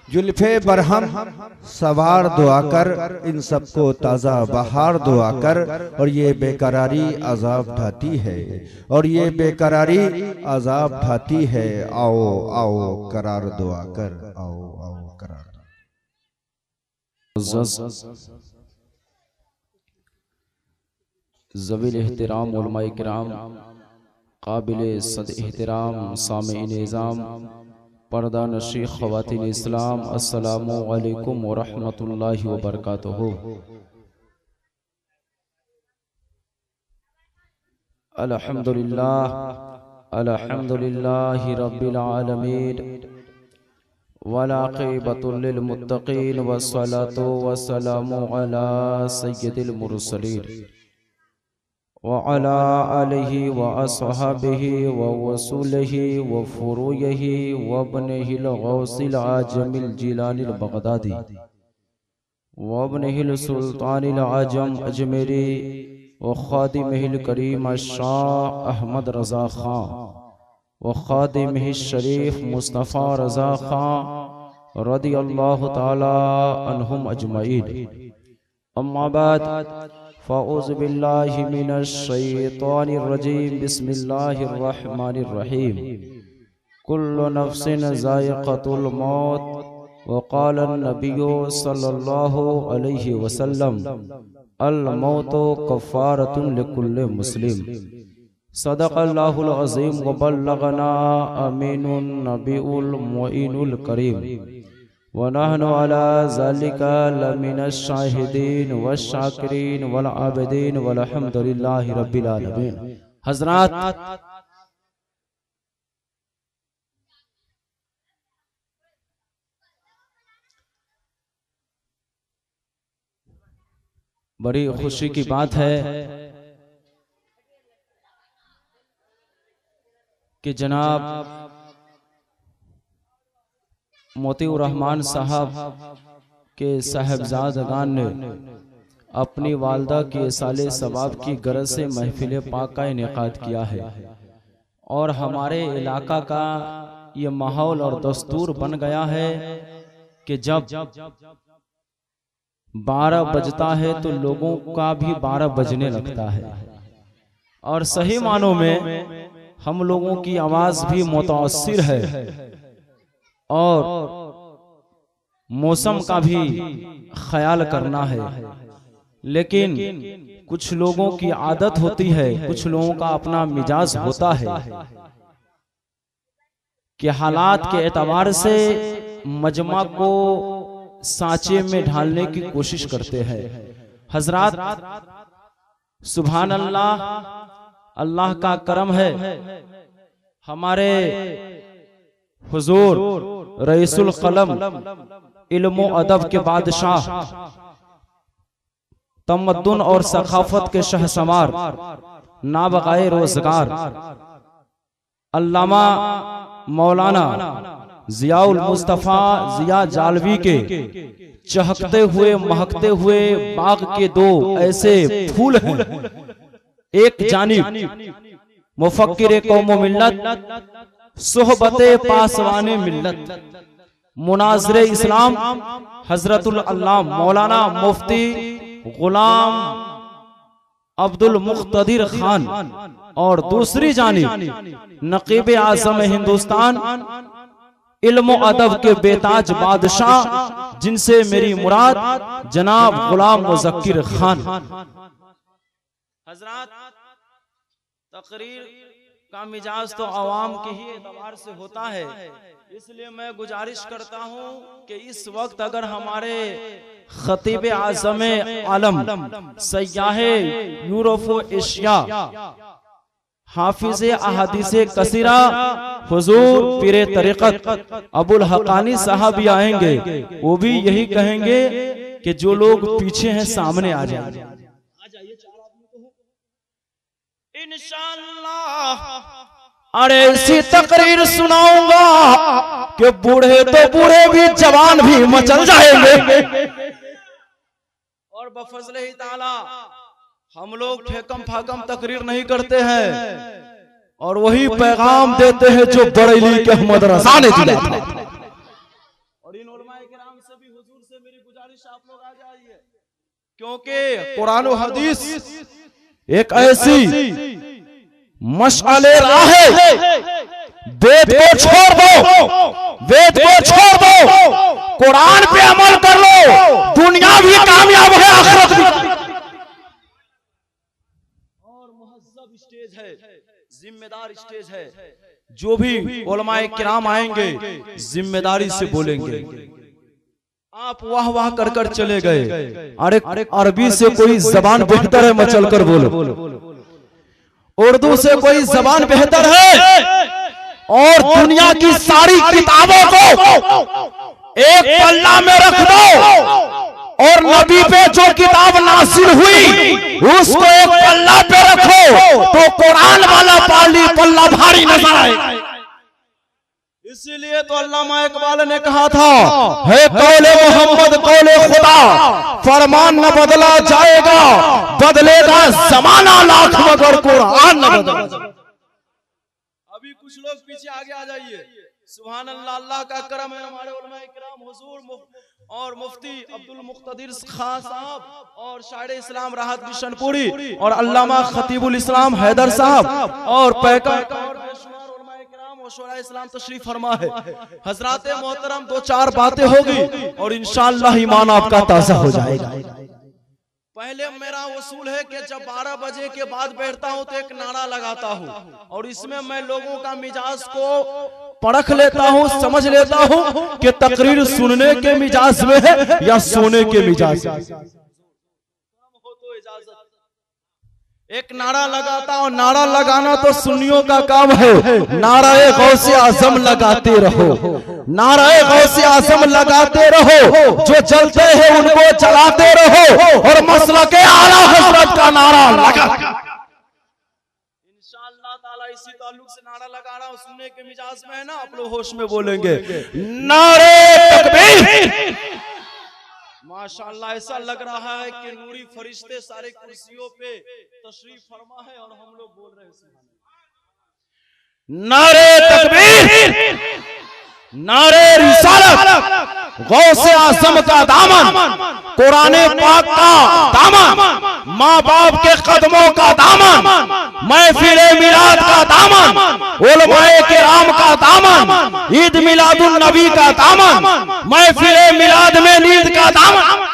जुल्फे बरहम सवार दुआ कर, इन सबको ताज़ा बहार दुआ कर। और ये बेकरारी अजाब ढाती है, और ये बेकरारी अजाब ढाती है। आओ आओ करार दुआ कर, आओ आओ करार। ज़वील एहतराम उलमाए किराम, काबिल सद एहतराम सामेईन निज़ाम, पर्दा नशी ख़वातीन इस्लाम, अस्सलामु अलैकुम व रहमतुल्लाहि व बरकातुहू। अल्हम्दुलिल्लाह अल्हम्दुलिल्लाहि रब्बिल आलमीन, वलाक़िबतुल लिल मुत्तक़ीन, वस्सलातु वस्सलामु अला सय्यिदिल मुरसलीन व अला आलिहि व अस्हाबिहि व वसूलिहि व फुरूइहि व इब्निहिल गौसिल आजमिल जिलानिल बगदादी व इब्निहिल सुल्तानिल आजम अजमेरी व खादिमिहिल करीम शाह अहमद रज़ा खां व खादिमिहि शरीफ मुस्तफ़ा रज़ा खां रदियल्लाहु ताला अन्हुम अजमईन। अम्मा बाद, फ़अऊज़ु बिल्लाहि मिनश शैतानिर रजीम, बिस्मिल्लाहिर रहमानिर रहीम। कुल्लु नफ्सिन ज़ाइक़तुल मौत व क़ालन नबिय्यु सल्लल्लाहु अलैहि वसल्लम, अल मौतु कफ़ारतुन लिकुल्लि मुस्लिम। सदक़ल्लाहुल अज़ीम व बल्लगना अमीनुन नबियुल मुईनुल करीम व नहनु अला ज़ालिका लमिनश शाहिदीन वश्शाकिरीन वल आबिदीन वल्हम्दुलिल्लाहि रब्बिल आलमीन। हज़रात, बड़ी खुशी की बात है कि जनाब मोतीउर रहमान साहब के साहबजादगान ने अपनी वालदा की साले सवाब की गरज से महफिल पाक का इनेकाद किया है। और हमारे इलाका का ये माहौल और दस्तूर बन गया है कि जब 12 बजता है तो लोगों का भी 12 बजने लगता है, और सही मानों में हम लोगों की आवाज भी मुतासिर है, और मौसम का भी ख्याल करना है। लेकिन कुछ लोगों की आदत होती है, कुछ लोगों का अपना मिजाज होता है कि हालात के एतबार से मजमा को सांचे में ढालने की कोशिश करते हैं। हजरात, सुभान अल्लाह, अल्लाह का करम है। हमारे हुजूर रईसुल कलम, इल्म अदब के बादशाह, तमद्दुन और सखाफत के शहसवार, नाबगाए रोजगार, अल्लामा मौलाना जियाउल मुस्तफा जिया जालवी के चहकते हुए महकते हुए बाग के दो ऐसे फूल हैं। एक जानिब मुफक्किर कौम मिल्लत, सोहबते पासवाने मिल्लत, मुनाज़िर इस्लाम हजरतुल अल्लाम मौलाना मुफ्ती गुलाम अब्दुल मुख्तदिर खान, और दूसरी जानिब नकीब आज़म हिंदुस्तान, इल्म अदब के बेताज बादशाह, जिनसे मेरी मुराद जनाब गुलाम मुज़क्किर खान। हजरात, तकरीर का मिजाज तो आवाम के ही एतबार से होता है, इसलिए मैं गुजारिश करता हूं कि इस वक्त अगर हमारे खतीब आज़म आलम, सय्याहे यूरोप व एशिया, हाफिज़े अहादीसे कसीरा, हुजूर पीरे तरीक़त अबुल हक़ानी साहब भी आएंगे, वो भी यही कहेंगे कि जो लोग पीछे हैं सामने आ जाएंगे। इंशाअल्लाह अरे ऐसी तकरीर सुनाऊंगा कि बूढ़े तो बूढ़े भी जवान भी मचल जाएंगे। और बफज़ल ही ताला हम लोग ठेकम फाकम तकरीर नहीं करते हैं, और वही पैगाम देते हैं जो बरेली के अहमद रज़ा ने दिया था। और इन उलमाए किराम से भी हुजूर से मेरी गुजारिश, आप लोग आ जाइए, क्योंकि कुरान और हदीस एक ऐसी मशाले राह है, वेद को छोड़ दो, वेद को छोड़ दो, कुरान पे अमल कर लो, दुनिया भी कामयाब है, आखिरत भी। और मुहज्जब स्टेज है, जिम्मेदार स्टेज है, जो भी उलमाए किराम आएंगे जिम्मेदारी से बोलेंगे। आप वाह वाह कर कर चले गए, अरे अरबी से कोई जबान बेहतर है, मैं चलकर बोलो, उर्दू से कोई जबान बेहतर है, और दुनिया की सारी किताबों को एक पल्ला में रख दो, और नबी पे जो किताब नासिल हुई उसको एक पल्ला पे रखो, तो कुरान वाला पल्ला भारी नजर आए। इसीलिए तो अल्लामा इकबाल ने कहा था, है कौले मोहम्मद कौले खुदा, फरमान न बदला जाएगा, बदलेगा जमाना लाख मगर कुरान न बदला। अभी कुछ लोग पीछे आगे आ जाइए। सुभान अल्लाह, अल्लाह का करम है, हमारे उलमाए किराम हुजूर और मुफ्ती अब्दुल मुख्तदिर खान साहब और शायर इस्लाम राहत बिशनपुरी और अल्लामा खतीबुल इस्लाम हैदर साहब और पैका इस्लाम तशरीफ फरमा है। हजरात मोहतरम, दो चार बातें होगी और इंशाअल्लाह ईमान आपका ताज़ा हो जाएगा। पहले मेरा उसूल है कि जब 12 बजे के बाद बैठता हूं तो एक नारा लगाता हूं, और इसमें मैं लोगों का मिजाज को परख लेता हूं, समझ लेता हूं कि तकरीर सुनने के मिजाज में है या सोने के मिजाज में। एक नारा लगाता हूं, नारा लगाना तो सुन्नियों का काम है, नाराए गौसे आजम लगाते रहो, नाराए गौसे आजम लगाते रहो, जो जलते हैं उनको जलाते रहो, और मसलक आला हजरत का नारा लगा। इंशाअल्लाह ताला इसी ताल्लुक से नारा लगा रहा हूं, सुनने के मिजाज में है ना, आप लोग होश में बोलेंगे, नारे तकबीर। माशाअल्लाह, ऐसा लग रहा है कि नूरी फरिश्ते सारे कुर्सियों पे तशरीफ फरमा है और हम लोग बोल रहे हैं नारे तकबीर, नारे रिसालत, गौसे आज़म का दामन, कुराने पाक का दामन, माँ बाप के कदमों का दामन, महफिले मिलाद का दामन, उलमाए किराम का दामन, ईद मिलादुन नबी का दामन, महफिले मिलाद में नींद का दामन।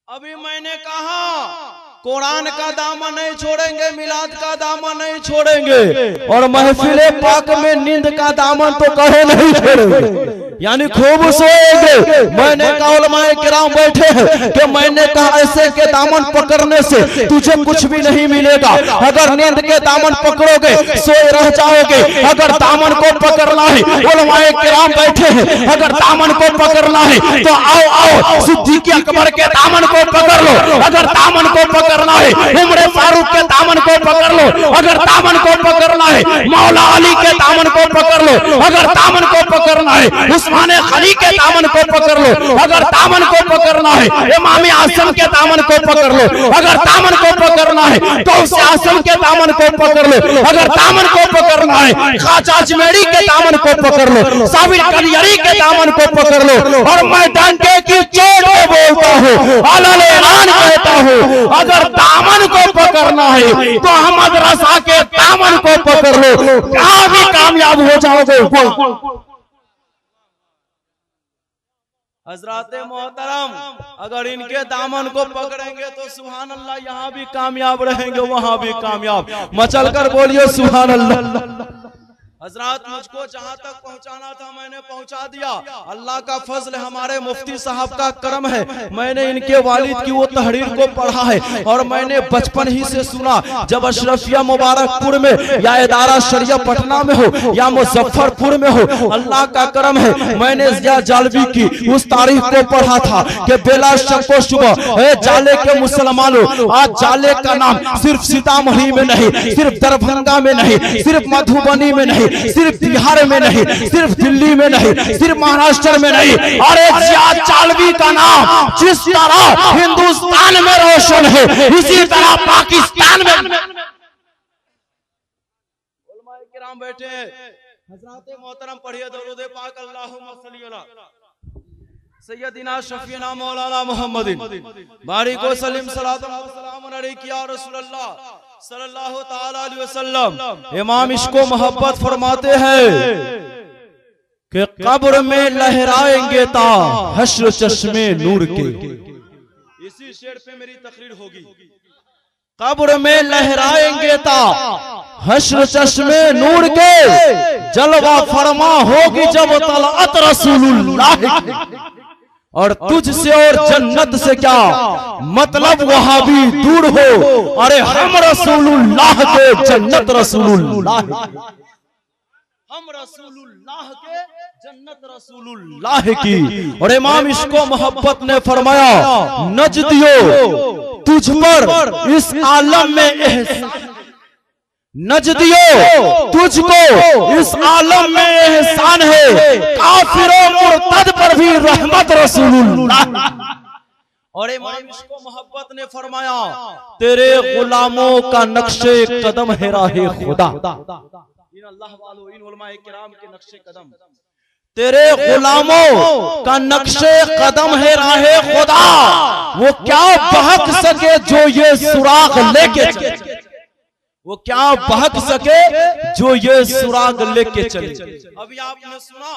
अभी मैंने कहा कुरान का दामन नहीं छोड़ेंगे, मिलाद का दामन नहीं छोड़ेंगे, और महफिले पाक में नींद का दामन तो कहे नहीं छोड़ेंगे, यानी खूब सोएंगे। मैंने कहा उलमाए किराम बैठे हैं कि मैंने कहा ऐसे के दामन पकड़ने से तुझे कुछ भी नहीं मिलेगा, अगर नींद के दामन पकड़ोगे सोए रह जाओगे, अगर दामन को पकड़ना है, उलमाए किराम बैठे हैं, अगर दामन को पकड़ना है तो आओ आओ सिद्दीक़ अकबर के दामन को पकड़ लो, अगर दामन को पकड़ना है उमर फारूक के दामन को पकड़ लो, अगर दामन को पकड़ना है मौला अली के दामन को पकड़ लो, अगर दामन को पकड़ना है उस्मान गनी के दामन को पकड़ लो, अगर दामन को पकड़ना है इमाम आज़म के दामन को पकड़ लो, अगर दामन को पकड़ना है गौसे आज़म के दामन को पकड़ लो, अगर दामन को पकड़ना है ख्वाजा अजमेरी के दामन को पकड़ लो, साबिर कलियरी के दामन को पकड़ लो, और मैं डंके की चोट पे बोलता हूँ, अलल ऐलान कहता हूँ, अगर दामन को पकड़ना है तो अहमद रज़ा के दामन को पकड़ लो, कहाँ भी कामयाब हो जाओगे। हजरात मोहतरम, अगर इनके दामन को पकड़ेंगे तो सुभान अल्लाह, यहाँ भी कामयाब रहेंगे, वहां भी कामयाब। मचल कर बोलिए सुभान अल्लाह। हजरात, मुझको जहां तक पहुंचाना था मैंने पहुंचा दिया, अल्लाह का फजल, हमारे मुफ्ती साहब का करम है, मैंने इनके वालिद की वो तहरीर को पढ़ा है, और मैंने बचपन ही से सुना, जब अशरफिया मुबारकपुर में या इदारा शरिया पटना में हो या मुजफ्फरपुर में हो, अल्लाह का करम है, मैंने जिया जालवी की उस तारीख को पढ़ा था कि बेला शक्को शुबह जाले के मुसलमानों, आज जाले का नाम सिर्फ सीतामढ़ी में नहीं, सिर्फ दरभंगा में नहीं, सिर्फ मधुबनी में नहीं, सिर्फ बिहार में नहीं, सिर्फ दिल्ली में नहीं, सिर्फ महाराष्ट्र में नहीं, और जिया जालवी का नाम जिस तरह हिंदुस्तान में रोशन है, इसी तरह पाकिस्तान में। उलमाए किराम बैठे हैं, हज़रात मोहतरम पढ़िए दरूद पाक अल्लाहुम्मा सल्ली अला सय्यदिना शफीना मौलाना मुहम्मदिन बारिक व सल्लिम सलातन व सलामुन अलैका या रसूलल्लाह सल्लल्लाहु तआला अलैहि वसल्लम। इमाम इसको मोहब्बत फरमाते हैं कि कब्र में लहराएंगे ता हश्र चश्मे नूर के। इसी शेर पे मेरी तकरीर होगी। कब्र में लहराएंगे ता हश्र चश्मे नूर के, जलवा फरमा होगी जब तलअत रसूलुल्लाह की। और तुझसे और जन्नत से क्या मतलब वहां भी दूर हो, अरे हम रसूलुल्लाह के जन्नत रसूलुल्लाह, हम रसूलुल्लाह के जन्नत रसूलुल्लाह की। और इमाम इसको मोहब्बत ने फरमाया नजदियो तुझ पर इस आलम में नजदियो तुझको इस आलम में एहसान है, काफिरों मुर्तद पर भी रहमत रसूलुल्लाह। और इमाम इसको मोहब्बत ने फरमाया तेरे गुलामों का नक्शे कदम है राहे खुदा। इन अल्लाह वालों इन उलमाए किराम के नक्शे कदम, तेरे गुलामों का नक्शे कदम है राहे खुदा। वो क्या बहक सके जो ये सुराग लेके चले, वो क्या बहक सके जो ये सुराग लेके चले। अभी आपने सुना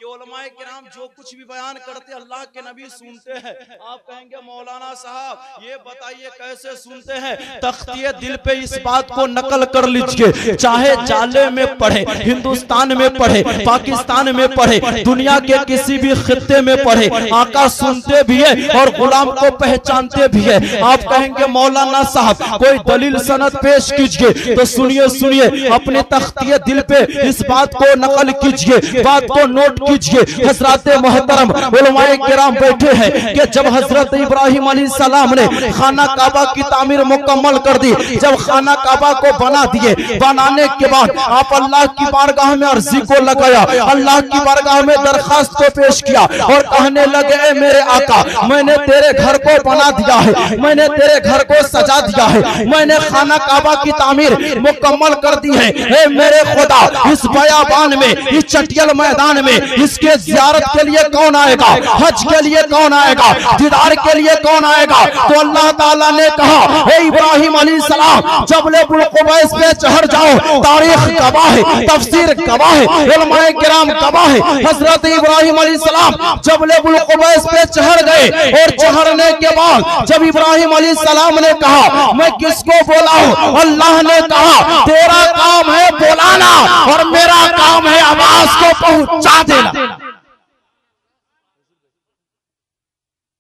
कि उलमाए किराम जो कुछ भी बयान करते अल्लाह के नबी सुनते हैं। आप कहेंगे मौलाना साहब ये बताइए कैसे सुनते हैं। तख्तिए दिल पे इस बात को नकल कर लीजिए, चाहे जाले में पढ़े, हिंदुस्तान में पढ़े, पाकिस्तान में पढ़े, दुनिया के किसी भी खित्ते में पढ़े, आका सुनते भी है और गुलाम को पहचानते भी है। आप कहेंगे मौलाना साहब कोई दलील सनद पेश कीजिए, तो सुनिए सुनिए अपने तख्तिए दिल पे इस बात को नकल कीजिए, बात को नोट कीजिए। हजरत मोहतरम उलमाए किराम बैठे हैं कि जब हजरत इब्राहिम अलैहिस्सलाम ने खाना काबा की तामीर मुकम्मल कर दी, जब खाना काबा को बना दिए, बनाने के बाद आप अल्लाह की बारगाह में अर्जी को लगाया, अल्लाह की बारगाह में दरखास्त को पेश किया और कहने लगे मेरे आका मैंने तेरे घर को बना दिया है, मैंने तेरे घर को सजा दिया है, मैंने खाना काबा की तामीर मुकम्मल कर दी है। मेरे खुदा इस बयाबान में, इस चटियल मैदान में इसके जियारत के लिए कौन आएगा, हज के लिए कौन आएगा, दीदार के लिए कौन आएगा। तो अल्लाह ताला ने कहा हे इब्राहिम अलैहिस्सलाम जबले बुल कुबैस पे चढ़ जाओ, तारीख गवाह है, तफसीर गवाह है, उलमाए किराम गवाह है। हजरत इब्राहिम अलैहिस्सलाम जबले बुल कुबैस पे चढ़ गए और चढ़ने के बाद जब इब्राहिम अलैहिस्सलाम ने कहा मैं किसको बोलाऊं, अल्लाह ने कहा तेरा काम है बोलाना और मेरा काम है आवाज को पहुंचा देना।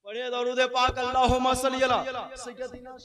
पढ़िए दरूद पाक अल्लाहुम्मा सल्ली अला सय्यदिना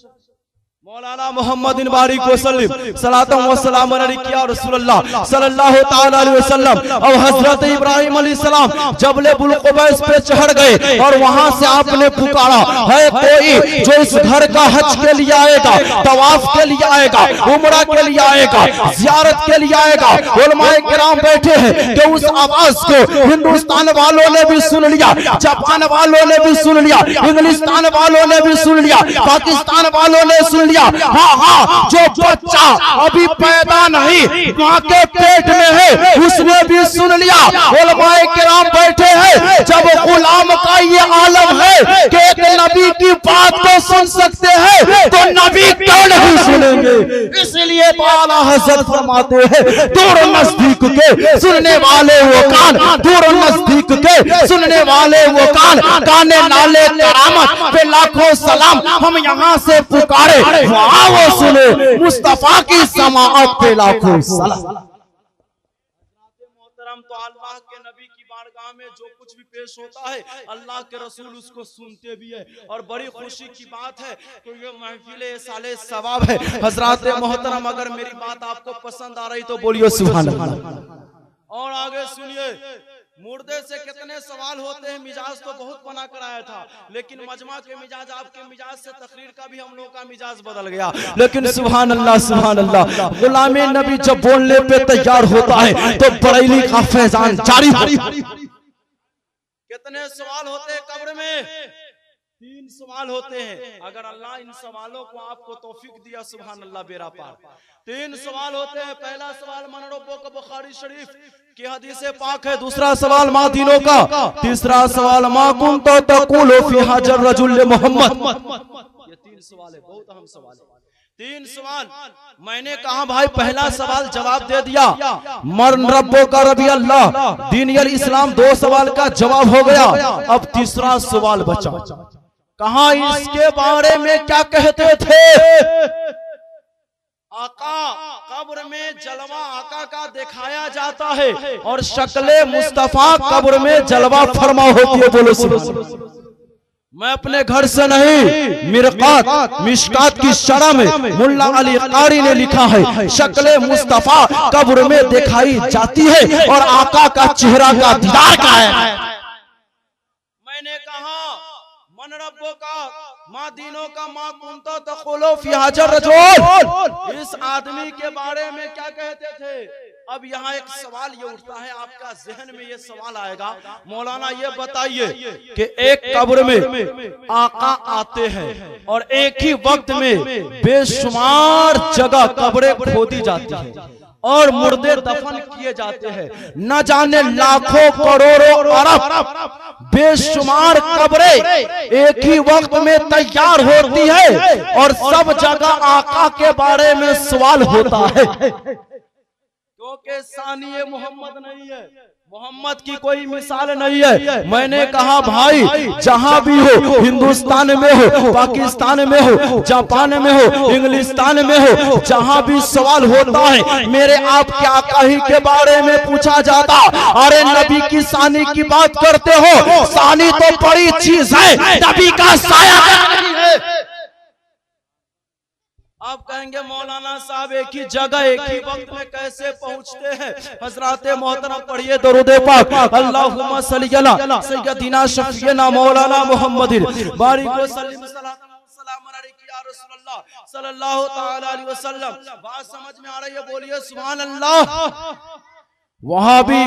मौलाना मुहम्मदिन बारिक व सल्लिम सलातन व सलाम अलैका रसूलुल्लाह सल्लल्लाहु तआला अलैहि वसल्लम। और हजरत इब्राहिम अलैहिस्सलाम जबले बुल कुबैस पे चढ़ गए और वहां से आपने पुकारा है कोई जो इस घर का हज के लिए आएगा, तवाफ के लिए आएगा, उमरा के लिए आएगा, जियारत के लिए आएगा। उलमाए किराम बैठे हैं कि उस आवाज को हिंदुस्तान वालों ने भी सुन लिया, जापान वालों ने भी सुन लिया, इंग्लिस्तान वालों ने भी सुन लिया, पाकिस्तान वालों ने सुन लिया। हाँ हाँ जो बच्चा अभी पैदा नहीं माँ के पेट में है उसने भी सुन लिया। उलमाए किराम बैठे हैं जब गुलाम का ये आलम है कि एक नबी की बात को सुन सकते हैं तो नबी क्यों नहीं सुनेंगे। इसलिए आला हज़रत फरमाते हैं दूर नजदीक के सुनने वाले वो कान, दूर नजदीक के सुनने वाले वो कान, काने नाले करामत पे लाखों सलाम हम यहाँ से पुकारे वहाँ वो सुने मुस्तफा की समाअत पे लाखों सलाम। मोहतरम तो अल्लाह के नबी की बारगाह में जो कुछ भी पेश होता है अल्लाह के रसूल उसको सुनते भी है और बड़ी खुशी की बात है तो ये महफिल साले सवाब है। हजरात मोहतरम अगर मेरी बात आपको पसंद आ रही तो बोलिए सुभान अल्लाह। और आगे सुनिए मुर्दे से कितने सवाल होते हैं। मिजाज तो बहुत बना कराया था लेकिन मजमा के मिजाज आपके मिजाज से तकरीर का भी हम लोग का मिजाज बदल गया। लेकिन सुभान अल्लाह सुभान अल्लाह गुलामे नबी जब बोलने पे तैयार होता है तो बरेली का फैजान जारी। कितने सवाल होते हैं कब्र में, तीन सवाल होते हैं। अगर अल्लाह इन सवालों को आपको तौफीक दिया, सुभान अल्लाह, बेरा पार। तीन सवाल होते हैं। पहला सवाल मन रब्बो का, बुखारी शरीफ की हदीस पाक है। दूसरा सवाल माँ दीनों का। तीसरा सवाल माँ कुंत तक़ूलु फी हाजर रजुल मोहम्मद। ये तीन सवाल है, बहुत अहम सवाल है। तीन सवाल मैंने कहा भाई, पहला सवाल जवाब दे दिया, मन रब्बो का रबी अल्लाह दीन अल इस्लाम, दो सवाल का जवाब हो गया। अब तीसरा सवाल बचा, कहा इसके बारे में क्या कहते थे। आका कब्र में जलवा आका का दिखाया जाता है और शक्ले मुस्तफा कब्र में जलवा फरमा होती है। बोलो सुनो, मैं अपने घर से नहीं, मिरकात मिशकात की शरह में मुल्ला अली कारी ने लिखा है, शक्ले मुस्तफा कब्र में दिखाई जाती है और आका का चेहरा का दीदार का है। मैंने कहा मन रब्बो का, माँ दीनों का, माँ कुंतो तक़ूलु फी हाजर रजुल, इस आदमी के बारे में क्या कहते थे। अब यहाँ एक सवाल ये उठता है, आपका जहन में ये सवाल आएगा, मौलाना ये बताइए कि एक कब्र में आका आते हैं और एक ही वक्त में बेशुमार जगह कब्रें खोदी जाती है और मुर्दे दफन किए जाते हैं, न जाने लाखों करोड़ों अरब बेशुमार कब्रें एक ही वक्त में तैयार होती है और सब जगह आका के बारे में सवाल होता है, क्योंकि सानिए मोहम्मद नहीं है, मोहम्मद की कोई मिसाल नहीं है। मैंने कहा भाई, जहां भी हो, हिंदुस्तान में हो, पाकिस्तान में हो, जापान में हो, इंग्लिस्तान में हो, जहां भी सवाल होता है मेरे आपके आका ही के बारे में पूछा जाता। अरे नबी की सानी की बात करते हो, सानी तो बड़ी चीज है, नबी का साया नहीं है। आप कहेंगे मौलाना साहब एक ही जगह एक ही वक्त में कैसे पहुंचते हैं। हजरात मोहतरम पढ़िए दरूदे पाक, अल्लाहुम्मा सल्ली अला सय्यदिना शफीना मौलाना मुहम्मदिन बारिक व सल्लिम सलाम अलैहि या रसूलल्लाह सल्लल्लाहु तआला अलैहि वसल्लम। बात समझ में आ रही है, बोलिए सुभान अल्लाह। वहां भी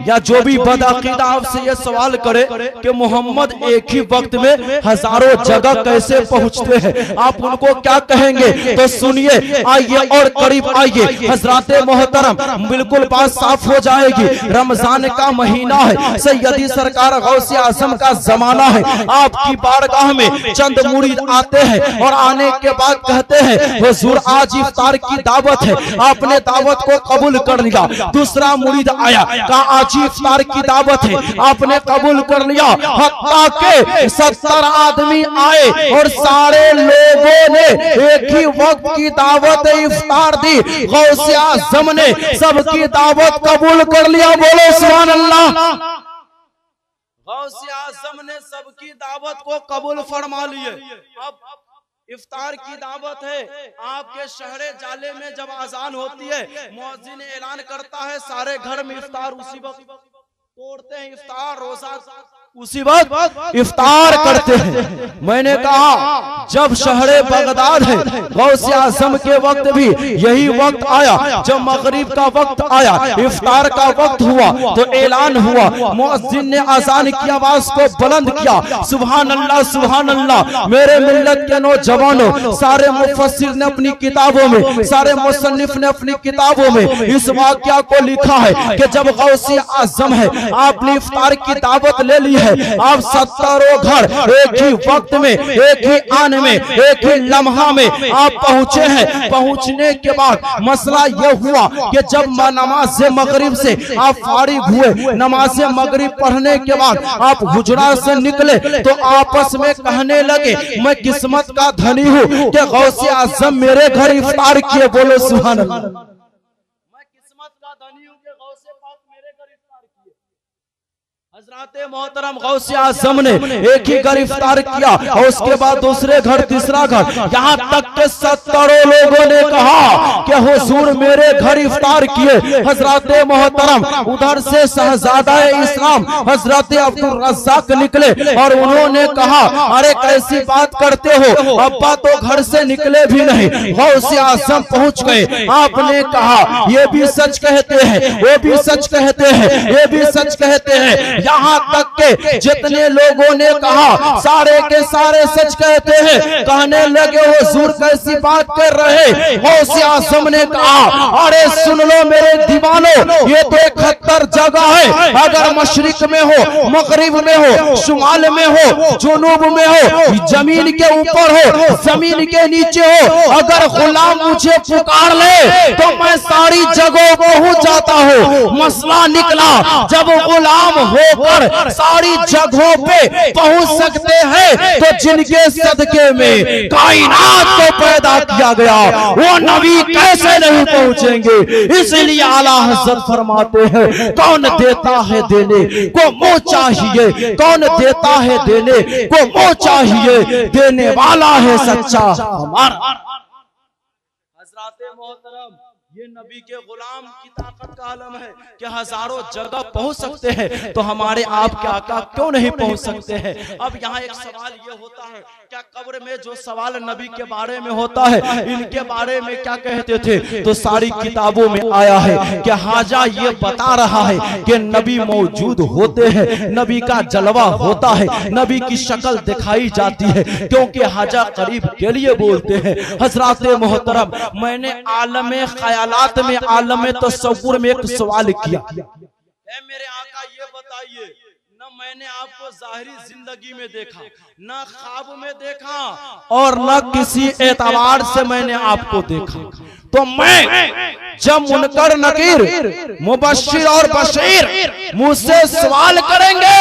या जो भी बदअकीदा आपसे ये सवाल करे कि मोहम्मद एक ही वक्त में हजारों जगह कैसे पहुंचते हैं, आप उनको क्या कहेंगे, तो सुनिए, आइए और करीब आइए। हजराते मोहतरम बिल्कुल बात साफ हो जाएगी। रमजान का महीना है, सैयदी सरकार गौसे आजम का जमाना है। आपकी बारगाह में चंद मुरीद आते हैं और आने के बाद कहते हैं हुजूर आज इफ्तार की दावत है, आपने दावत को कबूल कर लिया। दूसरा मुरीद आया, कहा आज इफ्तार की दावत है, आपने कबूल कर लिया। हत्ता के 70 आदमी आए और सारे लोगों ने एक ही वक्त की दावत इफ्तार दी। गौसे आज़म ने सबकी दावत कबूल कर लिया। बोलो सुभान अल्लाह। गौसे आज़म ने सबकी दावत को कबूल फरमा लिए। अब इफ्तार की दावत है, आपके शहरे जाले में जब अजान होती है, मुअज्जिन ऐलान करता है सारे घर में इफ्तार उसी वक्त तोड़ते हैं, इफ्तार रोजा उसी वक्त इफ्तार करते हैं। मैंने कहा जब शहरे बगदाद है, गौसे आज़म के वक्त भी यही वक्त आया। जब मगरिब का वक्त आया, इफ्तार का वक्त हुआ तो ऐलान हुआ, मुअज्जिन ने अजान की आवाज को बुलंद किया, सुभान अल्लाह सुभान अल्लाह। मेरे मिल्लत के नौजवानों, सारे मुफस्सिर ने अपनी किताबों में, सारे मुसन्निफ ने अपनी किताबों में इस वाकया को लिखा है कि जब गौसे आज़म है, आपने इफ्तार की दावत ले ली है, आप 70 घर एक ही वक्त में, एक ही आन में, एक ही लम्हा में आप पहुंचे हैं। पहुंचने के बाद मसला यह हुआ कि जब नमाज मगरिब से आप फारिग हुए, नमाज मगरिब पढ़ने के बाद आप हुजरा से निकले तो आपस में कहने लगे मैं किस्मत का धनी हूँ कि गौसे आज़म मेरे घर इफ्तार किए। बोलो सुभान अल्लाह। मैं किस्मत का धनी हूँ कि गौसे पाक मेरे घर इफ्तार किए। हजराते मोहतरम गौसे आज़म ने एक ही घर इफ्तार किया और उसके बाद दूसरे घर, तीसरा घर, यहाँ तक के 70 लोगों ने कहा कि हुजूर मेरे घर इफ्तार किए। हजराते मोहतरम उधर से शहजादा इस्लाम हजरत अब्दुल रज़्ज़ाक निकले और उन्होंने कहा अरे कैसी बात करते हो, अब्बा तो घर से निकले भी नहीं। गौसे आज़म पहुंच गए। आपने कहा ये भी सच कहते हैं, वो भी सच कहते हैं, ये भी सच कहते हैं, यहाँ तक के जितने लोगों ने कहा सारे के सारे सच कहते हैं। कहने लगे हुजूर कैसी बात कर रहे। गौसे आज़म ने कहा अरे सुन लो मेरे दीवानों, ये तो 71 जगह है। अगर मशरिक में हो, मगरिब में हो, शुमाल में हो, जुनूब में हो, जमीन के ऊपर हो, जमीन के नीचे हो, अगर गुलाम मुझे पुकार ले तो मैं सारी जगहों पहुंच जाता हूँ। मसला निकला जब गुलाम होकर सारी जगहों पे पहुंच सकते हैं तो जिनके सदके में कायनात को पैदा किया गया वो नबी कैसे नहीं पहुंचेंगे। इसलिए आला हज़रत फरमाते हैं कौन देता है देने को मुंह चाहिए, कौन देता है देने को मुंह चाहिए, देने वाला है सच्चा हमारा। हज़रात मोहतरम, ये नबी के गुलाम की ताकत का आलम है कि हजारों जगह पहुंच सकते हैं तो हमारे आपके आका क्यों नहीं पहुंच सकते हैं। अब यहाँ एक सवाल ये होता है, क्या कब्र में जो सवाल नबी के बारे में होता है इनके बारे में क्या कहते थे, तो सारी किताबों में आया है कि हाजा ये बता रहा है कि नबी मौजूद होते हैं, नबी का जलवा होता है, नबी की शक्ल दिखाई जाती है, क्योंकि हाजा करीब के लिए बोलते हैं। हज़रात मोहतरम, मैंने आलम ख्यालात में, आलम तस्वुर में एक सवाल किया, मेरे आका ये बताइए, न मैंने आपको जाहिरी जिंदगी में देखा, न ख्वाब में देखा और न किसी एतबार से मैंने आपको देखा, तो मैं जब मुनकर नकीर मुबश्शिर और बशीर मुझसे सवाल करेंगे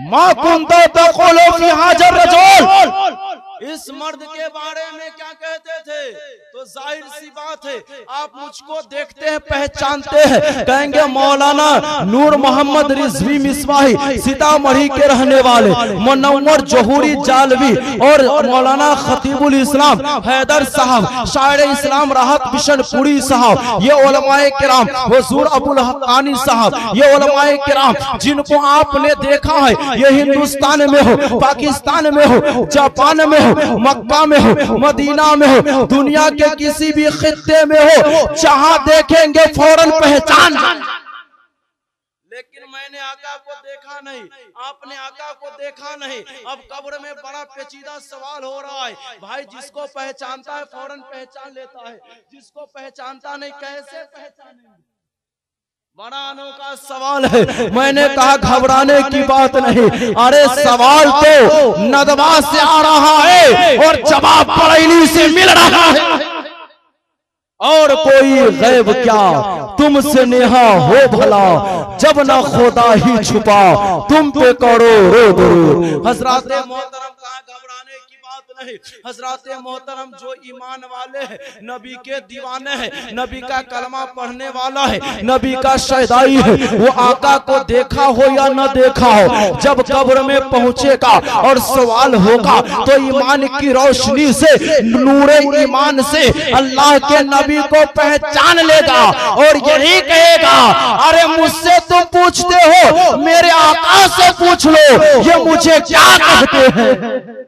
मा कुंता तक़ूलु फी हाज़ा रजूल, इस मर्द के बारे में क्या कहते थे, तो जाहिर सी बात है आप मुझको देखते हैं, पहचानते हैं, कहेंगे मौलाना नूर मोहम्मद रिजवी मिसबाही सीतामढ़ी के रहने वाले, मुनव्वर जोहरी जालवी और मौलाना खतीबुल इस्लाम हैदर साहब, शायर इस्लाम राहत बिशनपुरी साहब, ये उलमाए किराम, हुजूर अबुल हक्कानी साहब, ये उलमाए किराम जिनको आपने देखा है, ये हिंदुस्तान में हो, पाकिस्तान में हो, जापान में हो, मक्का में हो, मदीना में हो, दुनिया के किसी भी खित्ते में हो, जहां देखेंगे फौरन पहचान। लेकिन मैंने आका को देखा नहीं, आपने आका को देखा नहीं। अब कब्र में बड़ा पेचीदा सवाल हो रहा है, भाई जिसको पहचानता है फौरन पहचान लेता है, जिसको पहचानता नहीं कैसे पहचानेंगे। बड़ा अनोखा सवाल है। मैंने कहा घबराने की बात नहीं, अरे सवाल तो नदवा से आ रहा है और जवाब बरेली से मिल रहा है, और कोई गैब क्या तुमसे नेहा हो भला, जब ना खुदा ही छुपा तुम पे करो रो दरूद। हज़रात मोहतरम, कहाँ घबराने की बात नहीं। हज़रात मोहतरम, जो ईमान वाले हैं, नबी के दीवाने हैं, नबी का कलमा पढ़ने वाला है, नबी का शहदाई है, वो आका को देखा हो या न देखा हो, जब कब्र में पहुंचेगा और सवाल होगा तो ईमान की रोशनी से, नूरे ईमान से अल्लाह के नबी को पहचान लेगा और यही कहेगा अरे मुझसे तुम पूछते हो, मेरे आका से पूछ लो ये मुझे क्या कहते हैं।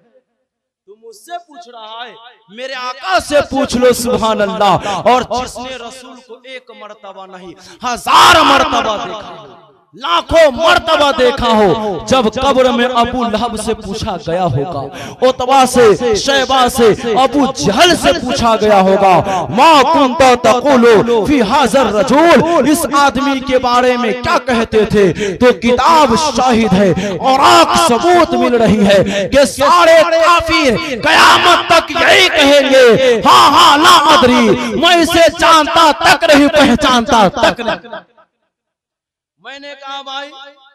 मुझसे पूछ रहा है, मेरे आका से पूछ लो, सुभान अल्लाह। और जिसने रसूल को एक मर्तबा नहीं 1000 मर्तबा देखा, लाखों मर्तबा देखा हो, जब कब्र में अबू लहब से पूछा गया होगा, उतबा से, शैबा से, अबू जहल से पूछा गया होगा मा कुंता तक़ूलु फी हाज़ा रजूल, इस आदमी के बारे में क्या कहते थे, तो किताब शाहिद है और आंख सबूत मिल रही है कि सारे काफिर कयामत तक यही कहेंगे हाँ हाँ ला अदरी, मैं इसे जानता तक नहीं, पहचानता तक नहीं। मैंने कहा भाई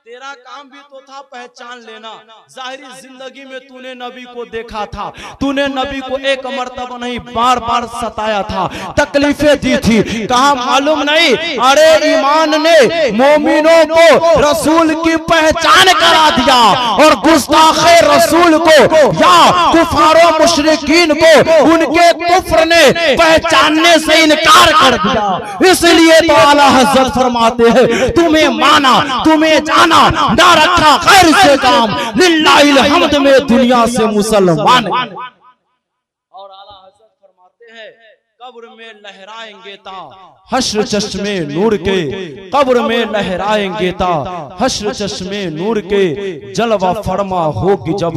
तेरा काम भी तो था पहचान लेना, जाहिरी जिंदगी में तूने नबी को देखा था, तूने नबी को एक मर्तबा नहीं बार बार सताया था, तकलीफें दी थी, कहा मालूम नहीं, अरे ईमान ने मोमिनों को रसूल की पहचान करा दिया और गुस्ताखे रसूल को या कुफारो मुशरिकीन को उनके कुफ्र ने पहचानने से इनकार कर दिया। इसलिए तो आला हज़रत फरमाते हैं तुम्हें माना, तुम्हें जाना, ना रखा खैर से काम, लिल्लाहिल हम्द में दुनिया से मुसलमान। और आला हज़रत फरमाते हैं कब्र में लहराएंगे ता हश्र चश्मे नूर के, कब्र में लहराएंगे ता हश्र चश्मे नूर के, जलवा फरमा होगी जब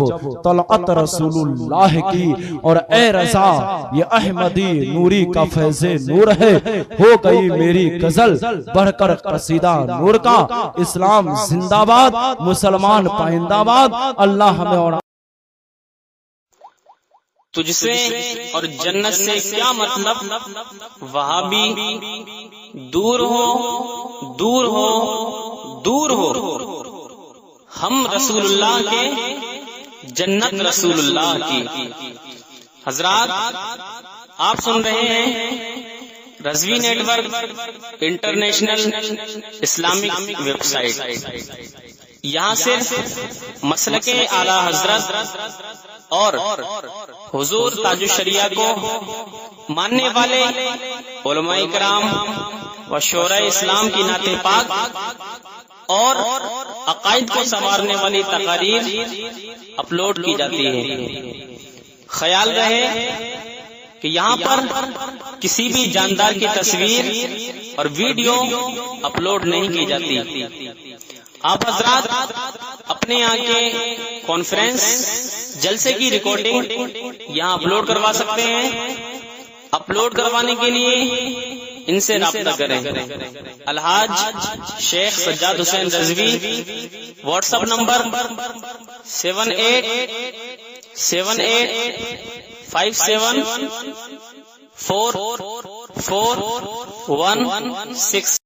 तलअत रसूलुल्लाह की। और ए रज़ा ये अहमदी नूरी का फैज़े नूर है, हो गई मेरी गजल बढ़कर कसीदा नूर का। इस्लाम जिंदाबाद, मुसलमान पाइंदाबाद। अल्लाह हमें और तुझसे और जन्नत से क्या मतलब, वहाबी दूर हो दूर हो दूर हो। हम रसूलुल्लाह के, जन्नत रसूलुल्लाह की। हजरात आप सुन रहे हैं Razvi network international Islamic website. यहाँ सिर्फ मसलके आला हजरत और हुजूर ताजुश शरिया को मानने वाले उलमाए किराम व शोरा इस्लाम की नाते पाक और अकायद को संवारने वाली तकारीर अपलोड की जाती है। ख्याल रहे कि यहाँ पर किसी भी जानदार की तस्वीर और वीडियो अपलोड नहीं की जाती। आप हजरात अपने यहाँ के कॉन्फ्रेंस जलसे की रिकॉर्डिंग यहाँ अपलोड करवा सकते हैं। अपलोड करवाने के लिए इनसे राब्ता करें। Alhaj Sheikh Sajjad Hussain Razvi, WhatsApp number 7857 44116।